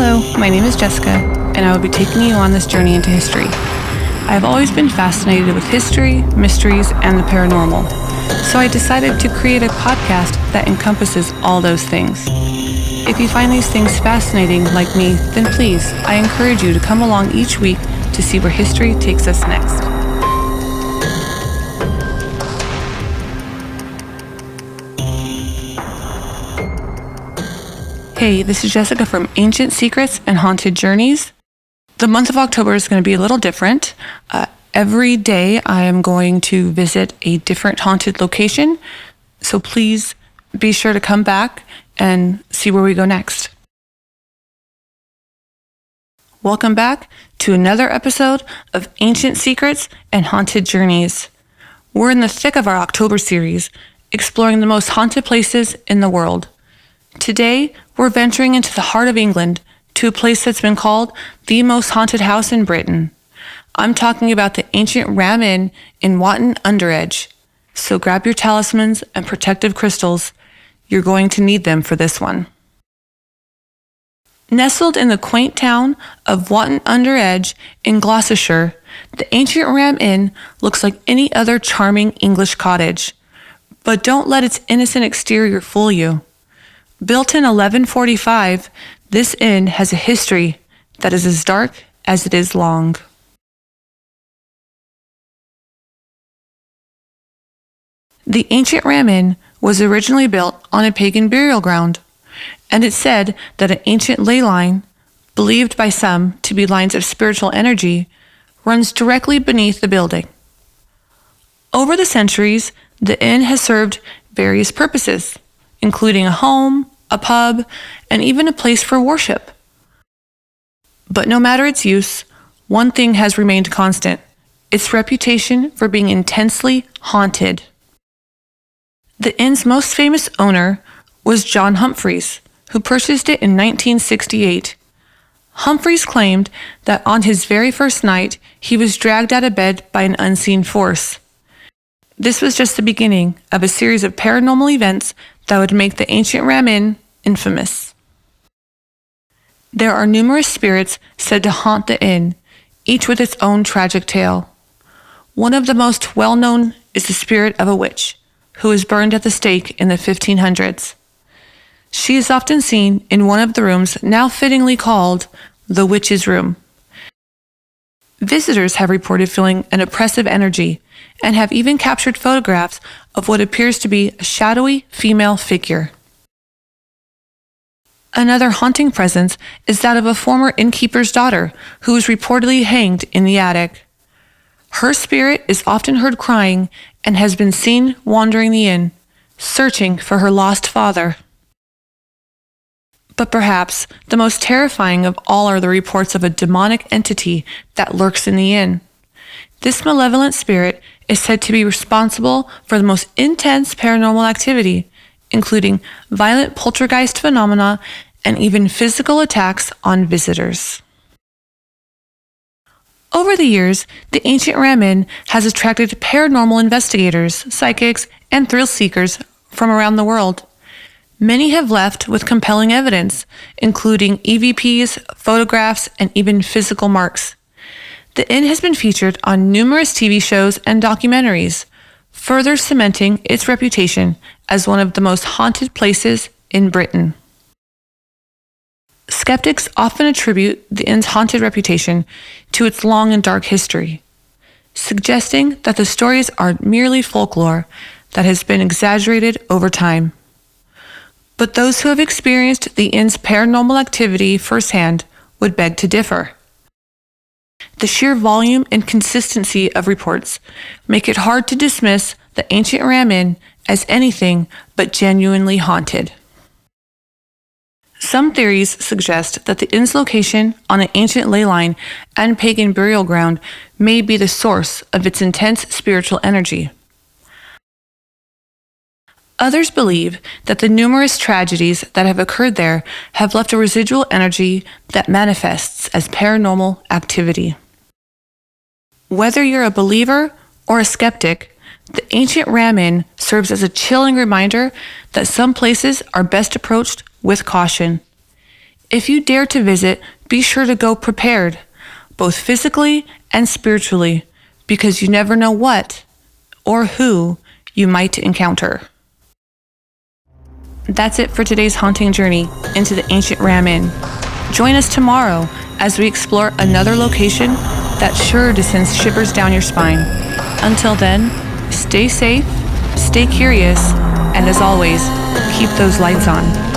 Hello, my name is Jessica, and I will be taking you on this journey into history. I have always been fascinated with history, mysteries, and the paranormal, so I decided to create a podcast that encompasses all those things. If you find these things fascinating like me, then please, I encourage you to come along each week to see where history takes us next. Hey, this is Jessica from Ancient Secrets and Haunted Journeys. The month of October is going to be a little different. Every day I am going to visit a different haunted location, so please be sure to come back and see where we go next. Welcome back to another episode of Ancient Secrets and Haunted Journeys. We're in the thick of our October series, exploring the most haunted places in the world. Today, we're venturing into the heart of England to a place that's been called the most haunted house in Britain. I'm talking about the ancient Ram Inn in Watton-under-Edge. So grab your talismans and protective crystals. You're going to need them for this one. Nestled in the quaint town of Watton-under-Edge in Gloucestershire, the ancient Ram Inn looks like any other charming English cottage. But don't let its innocent exterior fool you. Built in 1145, this inn has a history that is as dark as it is long. The ancient Ram Inn was originally built on a pagan burial ground, and it's said that an ancient ley line, believed by some to be lines of spiritual energy, runs directly beneath the building. Over the centuries, the inn has served various purposes, including a home, a pub, and even a place for worship. But no matter its use, one thing has remained constant: its reputation for being intensely haunted. The inn's most famous owner was John Humphreys, who purchased it in 1968. Humphreys claimed that on his very first night, he was dragged out of bed by an unseen force. This was just the beginning of a series of paranormal events that would make the ancient Ram Inn infamous. There are numerous spirits said to haunt the inn, each with its own tragic tale. One of the most well-known is the spirit of a witch, who was burned at the stake in the 1500s. She is often seen in one of the rooms now fittingly called the Witch's Room. Visitors have reported feeling an oppressive energy and have even captured photographs of what appears to be a shadowy female figure. Another haunting presence is that of a former innkeeper's daughter who was reportedly hanged in the attic. Her spirit is often heard crying and has been seen wandering the inn, searching for her lost father. But perhaps the most terrifying of all are the reports of a demonic entity that lurks in the inn. This malevolent spirit is said to be responsible for the most intense paranormal activity, including violent poltergeist phenomena and even physical attacks on visitors. Over the years, the ancient Ram Inn has attracted paranormal investigators, psychics, and thrill seekers from around the world. Many have left with compelling evidence, including EVPs, photographs, and even physical marks. The inn has been featured on numerous TV shows and documentaries, further cementing its reputation as one of the most haunted places in Britain. Skeptics often attribute the inn's haunted reputation to its long and dark history, suggesting that the stories are merely folklore that has been exaggerated over time. But those who have experienced the inn's paranormal activity firsthand would beg to differ. The sheer volume and consistency of reports make it hard to dismiss the ancient Ram Inn as anything but genuinely haunted. Some theories suggest that the inn's location on an ancient ley line and pagan burial ground may be the source of its intense spiritual energy. Others believe that the numerous tragedies that have occurred there have left a residual energy that manifests as paranormal activity. Whether you're a believer or a skeptic, the ancient Ram Inn serves as a chilling reminder that some places are best approached with caution. If you dare to visit, be sure to go prepared, both physically and spiritually, because you never know what or who you might encounter. That's it for today's haunting journey into the ancient Ram Inn. Join us tomorrow as we explore another location that's sure to send shivers down your spine. Until then, stay safe, stay curious, and as always, keep those lights on.